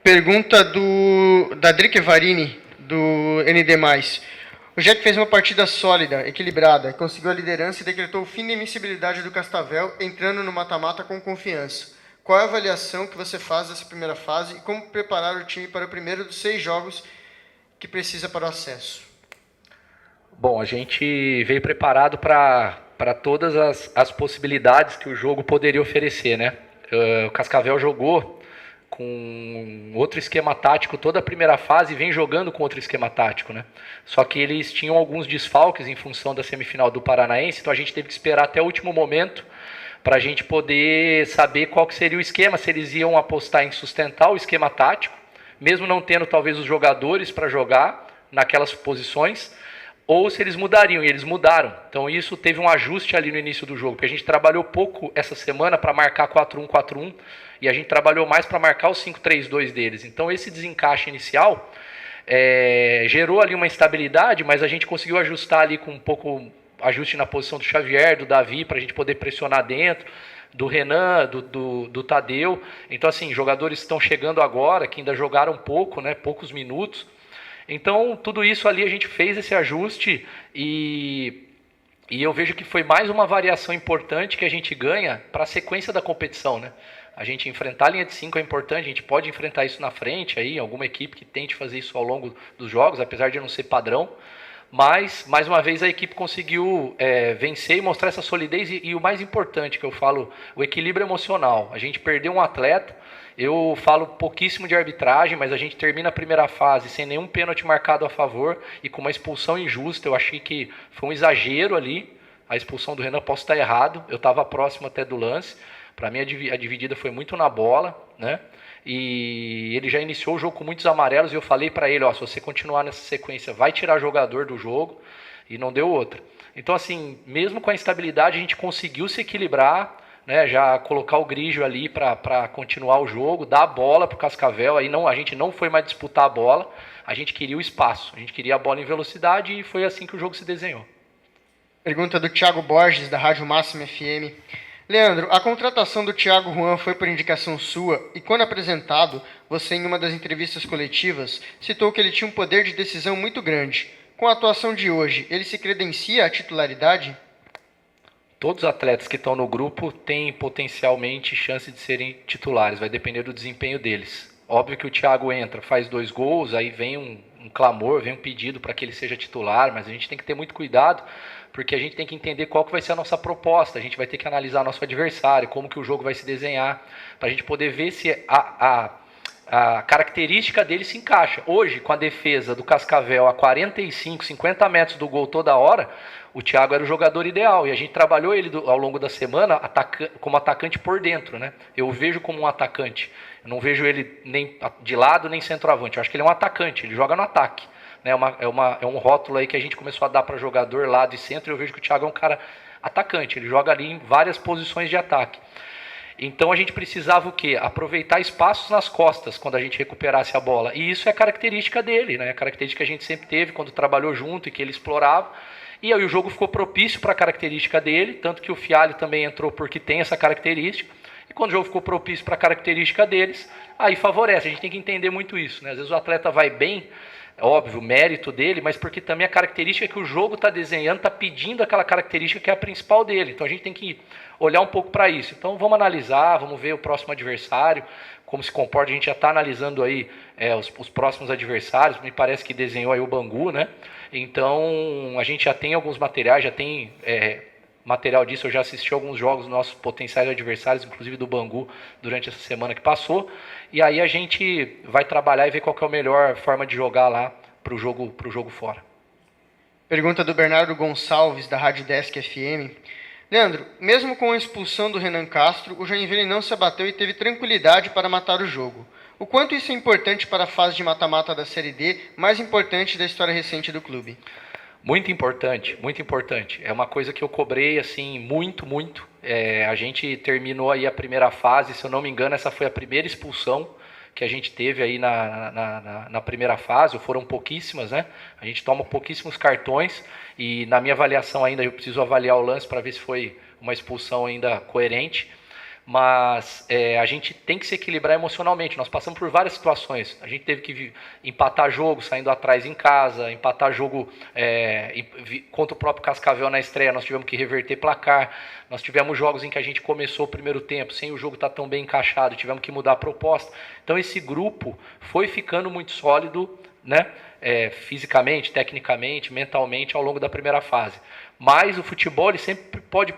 Pergunta da Drique Varini, do ND+. O Jack fez uma partida sólida, equilibrada, conseguiu a liderança e decretou o fim da invencibilidade do Cascavel, entrando no mata-mata com confiança. Qual é a avaliação que você faz dessa primeira fase e como preparar o time para o primeiro dos 6 jogos que precisa para o acesso? Bom, a gente veio preparado para todas as possibilidades que o jogo poderia oferecer, né? O Cascavel jogou com outro esquema tático toda a primeira fase e vem jogando com outro esquema tático, né? Só que eles tinham alguns desfalques em função da semifinal do Paranaense, então a gente teve que esperar até o último momento para a gente poder saber qual que seria o esquema, se eles iam apostar em sustentar o esquema tático, mesmo não tendo talvez os jogadores para jogar naquelas posições, ou se eles mudariam, e eles mudaram. Então isso teve um ajuste ali no início do jogo, porque a gente trabalhou pouco essa semana para marcar 4-1-4-1, e a gente trabalhou mais para marcar o 5-3-2 deles. Então esse desencaixe inicial gerou ali uma instabilidade, mas a gente conseguiu ajustar ali com um pouco ajuste na posição do Xavier, do Davi, para a gente poder pressionar dentro, do Renan, do Tadeu. Então assim, jogadores estão chegando agora, que ainda jogaram pouco, né, poucos minutos. Então, tudo isso ali a gente fez esse ajuste e eu vejo que foi mais uma variação importante que a gente ganha para a sequência da competição, né? A gente enfrentar a linha de 5 é importante, a gente pode enfrentar isso na frente, aí, alguma equipe que tente fazer isso ao longo dos jogos, apesar de não ser padrão. Mas, mais uma vez, a equipe conseguiu vencer e mostrar essa solidez e o mais importante que eu falo, o equilíbrio emocional. A gente perdeu um atleta, eu falo pouquíssimo de arbitragem, mas a gente termina a primeira fase sem nenhum pênalti marcado a favor e com uma expulsão injusta. Eu achei que foi um exagero ali, a expulsão do Renan, posso estar errado, eu estava próximo até do lance. Para mim a dividida foi muito na bola, né? E ele já iniciou o jogo com muitos amarelos e eu falei para ele, ó, se você continuar nessa sequência, vai tirar jogador do jogo, e não deu outra. Então assim, mesmo com a instabilidade, a gente conseguiu se equilibrar, né, já colocar o Grigio ali para continuar o jogo, dar a bola para o Cascavel, aí não, a gente não foi mais disputar a bola, a gente queria o espaço, a gente queria a bola em velocidade e foi assim que o jogo se desenhou. Pergunta do Thiago Borges, da Rádio Máxima FM. Leandro, a contratação do Thiago Juan foi por indicação sua e quando apresentado, você em uma das entrevistas coletivas citou que ele tinha um poder de decisão muito grande. Com a atuação de hoje, ele se credencia à titularidade? Todos os atletas que estão no grupo têm potencialmente chance de serem titulares, vai depender do desempenho deles. Óbvio que o Thiago entra, faz 2 gols, aí vem um clamor, vem um pedido para que ele seja titular, mas a gente tem que ter muito cuidado, porque a gente tem que entender qual que vai ser a nossa proposta, a gente vai ter que analisar nosso adversário, como que o jogo vai se desenhar, para a gente poder ver se a característica dele se encaixa. Hoje, com a defesa do Cascavel a 45, 50 metros do gol toda hora, o Thiago era o jogador ideal e a gente trabalhou ele ao longo da semana como atacante por dentro, né? Eu o vejo como um atacante. Eu não vejo ele nem de lado nem centroavante. Eu acho que ele é um atacante, ele joga no ataque. Né? É um rótulo aí que a gente começou a dar para jogador lado e centro e eu vejo que o Thiago é um cara atacante. Ele joga ali em várias posições de ataque. Então a gente precisava o quê? Aproveitar espaços nas costas quando a gente recuperasse a bola. E isso é característica dele, né? É característica que a gente sempre teve quando trabalhou junto e que ele explorava. E aí o jogo ficou propício para a característica dele, tanto que o Fialho também entrou porque tem essa característica. E quando o jogo ficou propício para a característica deles, aí favorece. A gente tem que entender muito isso, né? Às vezes o atleta vai bem, é óbvio, o mérito dele, mas porque também a característica que o jogo está desenhando, está pedindo aquela característica que é a principal dele. Então a gente tem que olhar um pouco para isso. Então vamos analisar, vamos ver o próximo adversário, como se comporta. A gente já está analisando aí os próximos adversários, me parece que desenhou aí o Bangu, né? Então a gente já tem alguns materiais, já tem material disso, eu já assisti alguns jogos dos nossos potenciais adversários, inclusive do Bangu, durante essa semana que passou, e aí a gente vai trabalhar e ver qual que é a melhor forma de jogar lá pro jogo fora. Pergunta do Bernardo Gonçalves, da Rádio Desk FM. Leandro, mesmo com a expulsão do Renan Castro, o Joinville não se abateu e teve tranquilidade para matar o jogo. O quanto isso é importante para a fase de mata-mata da Série D, mais importante da história recente do clube? Muito importante, muito importante. É uma coisa que eu cobrei, assim, muito. A gente terminou aí a primeira fase, se eu não me engano, essa foi a primeira expulsão que a gente teve aí na primeira fase, ou foram pouquíssimas, né? A gente toma pouquíssimos cartões e na minha avaliação ainda, eu preciso avaliar o lance para ver se foi uma expulsão ainda coerente. mas a gente tem que se equilibrar emocionalmente. Nós passamos por várias situações. A gente teve que empatar jogo saindo atrás em casa, empatar jogo contra o próprio Cascavel na estreia, nós tivemos que reverter placar. Nós tivemos jogos em que a gente começou o primeiro tempo sem o jogo estar tão bem encaixado, tivemos que mudar a proposta. Então esse grupo foi ficando muito sólido, né? Fisicamente, tecnicamente, mentalmente ao longo da primeira fase. Mas o futebol ele sempre pode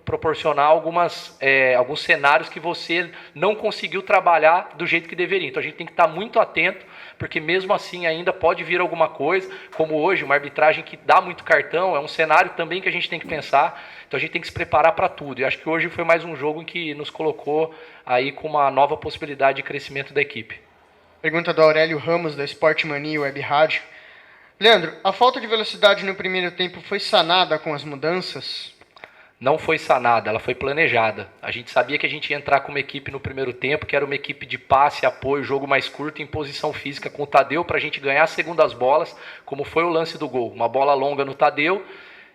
proporcionar alguns cenários que você não conseguiu trabalhar do jeito que deveria. Então a gente tem que estar muito atento, porque mesmo assim ainda pode vir alguma coisa, como hoje, uma arbitragem que dá muito cartão, é um cenário também que a gente tem que pensar. Então a gente tem que se preparar para tudo. E acho que hoje foi mais um jogo em que nos colocou aí com uma nova possibilidade de crescimento da equipe. Pergunta do Aurélio Ramos, da Sport Mania Web Rádio. Leandro, a falta de velocidade no primeiro tempo foi sanada com as mudanças? Não foi sanada, ela foi planejada. A gente sabia que a gente ia entrar com uma equipe no primeiro tempo, que era uma equipe de passe, apoio, jogo mais curto, em posição física com o Tadeu, para a gente ganhar as segundas bolas, como foi o lance do gol. Uma bola longa no Tadeu,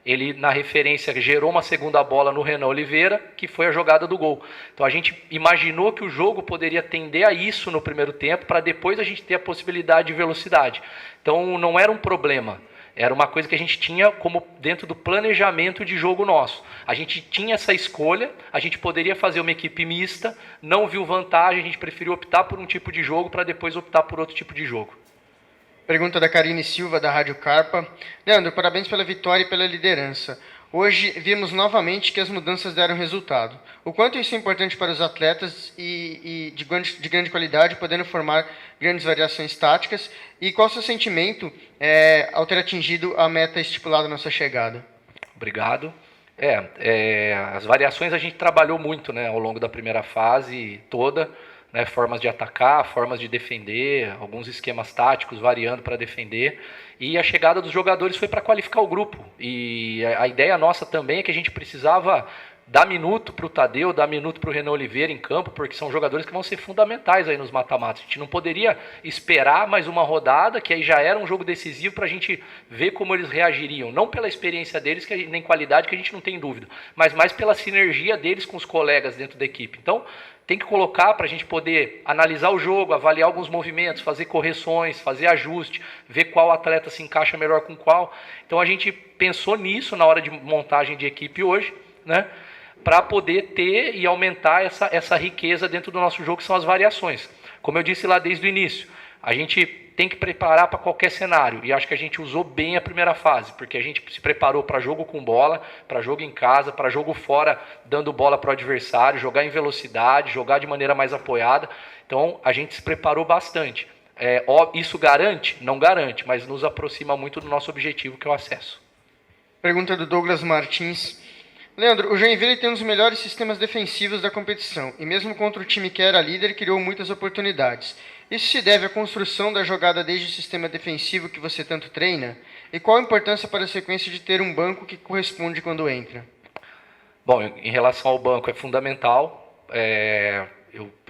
ele na referência gerou uma segunda bola no Renan Oliveira, que foi a jogada do gol. Então a gente imaginou que o jogo poderia tender a isso no primeiro tempo, para depois a gente ter a possibilidade de velocidade. Então não era um problema, era uma coisa que a gente tinha como dentro do planejamento de jogo nosso. A gente tinha essa escolha, a gente poderia fazer uma equipe mista, não viu vantagem, a gente preferiu optar por um tipo de jogo para depois optar por outro tipo de jogo. Pergunta da Karine Silva, da Rádio Carpa. Leandro, parabéns pela vitória e pela liderança. Hoje vimos novamente que as mudanças deram resultado. O quanto isso é importante para os atletas e de grande qualidade, podendo formar grandes variações táticas? E qual o seu sentimento ao ter atingido a meta estipulada na sua chegada? Obrigado. As variações a gente trabalhou muito, né, ao longo da primeira fase toda. Né, formas de atacar, formas de defender, alguns esquemas táticos variando para defender. E a chegada dos jogadores foi para qualificar o grupo. E a ideia nossa também é que a gente precisava dar minuto para o Tadeu, dar minuto para o Renan Oliveira em campo, porque são jogadores que vão ser fundamentais aí nos mata-matas. A gente não poderia esperar mais uma rodada, que aí já era um jogo decisivo, para a gente ver como eles reagiriam. Não pela experiência deles, nem qualidade, que a gente não tem dúvida, mas mais pela sinergia deles com os colegas dentro da equipe. Então, tem que colocar para a gente poder analisar o jogo, avaliar alguns movimentos, fazer correções, fazer ajuste, ver qual atleta se encaixa melhor com qual. Então a gente pensou nisso na hora de montagem de equipe hoje, né, para poder ter e aumentar essa riqueza dentro do nosso jogo, que são as variações. Como eu disse lá desde o início, a gente tem que preparar para qualquer cenário, e acho que a gente usou bem a primeira fase, porque a gente se preparou para jogo com bola, para jogo em casa, para jogo fora, dando bola para o adversário, jogar em velocidade, jogar de maneira mais apoiada. Então a gente se preparou bastante. Isso garante? Não garante, mas nos aproxima muito do nosso objetivo, que é o acesso. Pergunta do Douglas Martins. Leandro, o Joinville tem um dos melhores sistemas defensivos da competição, e mesmo contra o time que era líder, criou muitas oportunidades. Isso se deve à construção da jogada desde o sistema defensivo que você tanto treina? E qual a importância para a sequência de ter um banco que corresponde quando entra? Bom, em relação ao banco, é fundamental.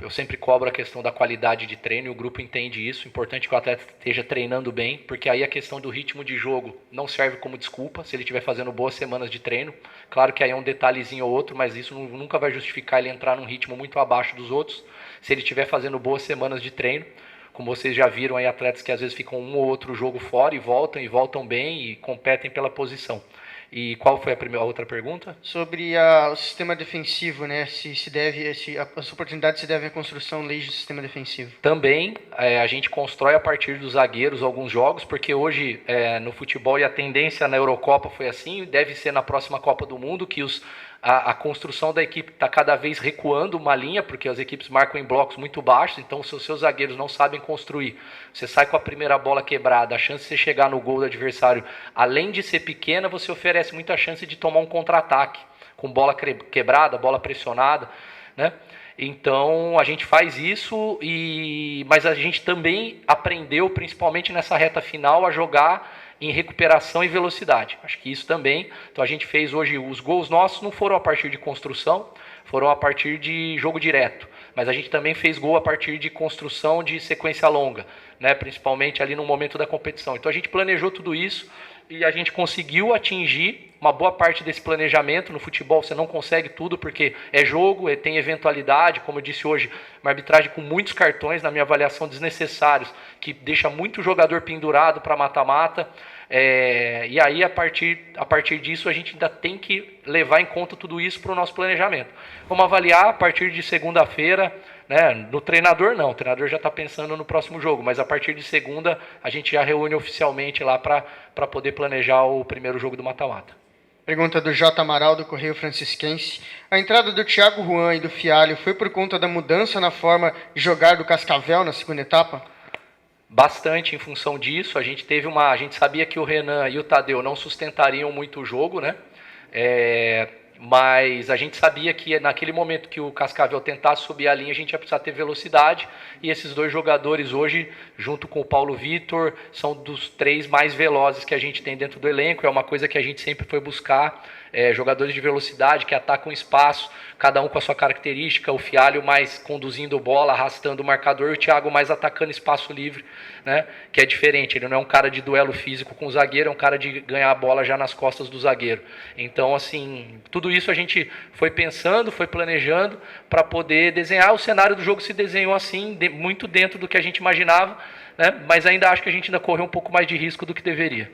Eu sempre cobro a questão da qualidade de treino, e o grupo entende isso. Importante que o atleta esteja treinando bem, porque aí a questão do ritmo de jogo não serve como desculpa se ele estiver fazendo boas semanas de treino. Claro que aí é um detalhezinho ou outro, mas isso nunca vai justificar ele entrar num ritmo muito abaixo dos outros, se ele estiver fazendo boas semanas de treino. Como vocês já viram aí, atletas que às vezes ficam um ou outro jogo fora e voltam bem e competem pela posição. E qual foi a outra pergunta? Sobre o sistema defensivo, né? Se as oportunidades se devem à construção desde o sistema defensivo. Também a gente constrói a partir dos zagueiros alguns jogos, porque hoje no futebol, e a tendência na Eurocopa foi assim, deve ser na próxima Copa do Mundo, que a construção da equipe está cada vez recuando uma linha, porque as equipes marcam em blocos muito baixos, então se os seus zagueiros não sabem construir, você sai com a primeira bola quebrada, a chance de você chegar no gol do adversário, além de ser pequena, você oferece muita chance de tomar um contra-ataque, com bola quebrada, bola pressionada, né? Então a gente faz isso, mas a gente também aprendeu, principalmente nessa reta final, a jogar em recuperação e velocidade. Acho que isso também. Então a gente fez hoje, os gols nossos não foram a partir de construção, foram a partir de jogo direto. Mas a gente também fez gol a partir de construção de sequência longa, né? Principalmente ali no momento da competição. Então a gente planejou tudo isso e a gente conseguiu atingir uma boa parte desse planejamento. No futebol você não consegue tudo porque é jogo, tem eventualidade, como eu disse hoje, uma arbitragem com muitos cartões, na minha avaliação, desnecessários, que deixa muito jogador pendurado para mata-mata. E aí, a partir disso, a gente ainda tem que levar em conta tudo isso para o nosso planejamento. Vamos avaliar a partir de segunda-feira, né? No treinador não, o treinador já está pensando no próximo jogo, mas a partir de segunda a gente já reúne oficialmente lá para poder planejar o primeiro jogo do mata-mata. Pergunta do J. Amaral, do Correio Francisquense. A entrada do Thiago Juan e do Fialho foi por conta da mudança na forma de jogar do Cascavel na segunda etapa? Bastante em função disso. A gente sabia que o Renan e o Tadeu não sustentariam muito o jogo, né? Mas a gente sabia que naquele momento que o Cascavel tentasse subir a linha, a gente ia precisar ter velocidade, e esses dois jogadores hoje, junto com o Paulo Vitor, são dos 3 mais velozes que a gente tem dentro do elenco. É uma coisa que a gente sempre foi buscar, jogadores de velocidade que atacam espaço, cada um com a sua característica. O Fialho mais conduzindo bola, arrastando o marcador, e o Thiago mais atacando espaço livre, né? Que é diferente, ele não é um cara de duelo físico com o zagueiro, é um cara de ganhar a bola já nas costas do zagueiro. Então, assim, tudo isso a gente foi pensando, foi planejando para poder desenhar. O cenário do jogo se desenhou assim, muito dentro do que a gente imaginava, né? Mas ainda acho que a gente ainda correu um pouco mais de risco do que deveria.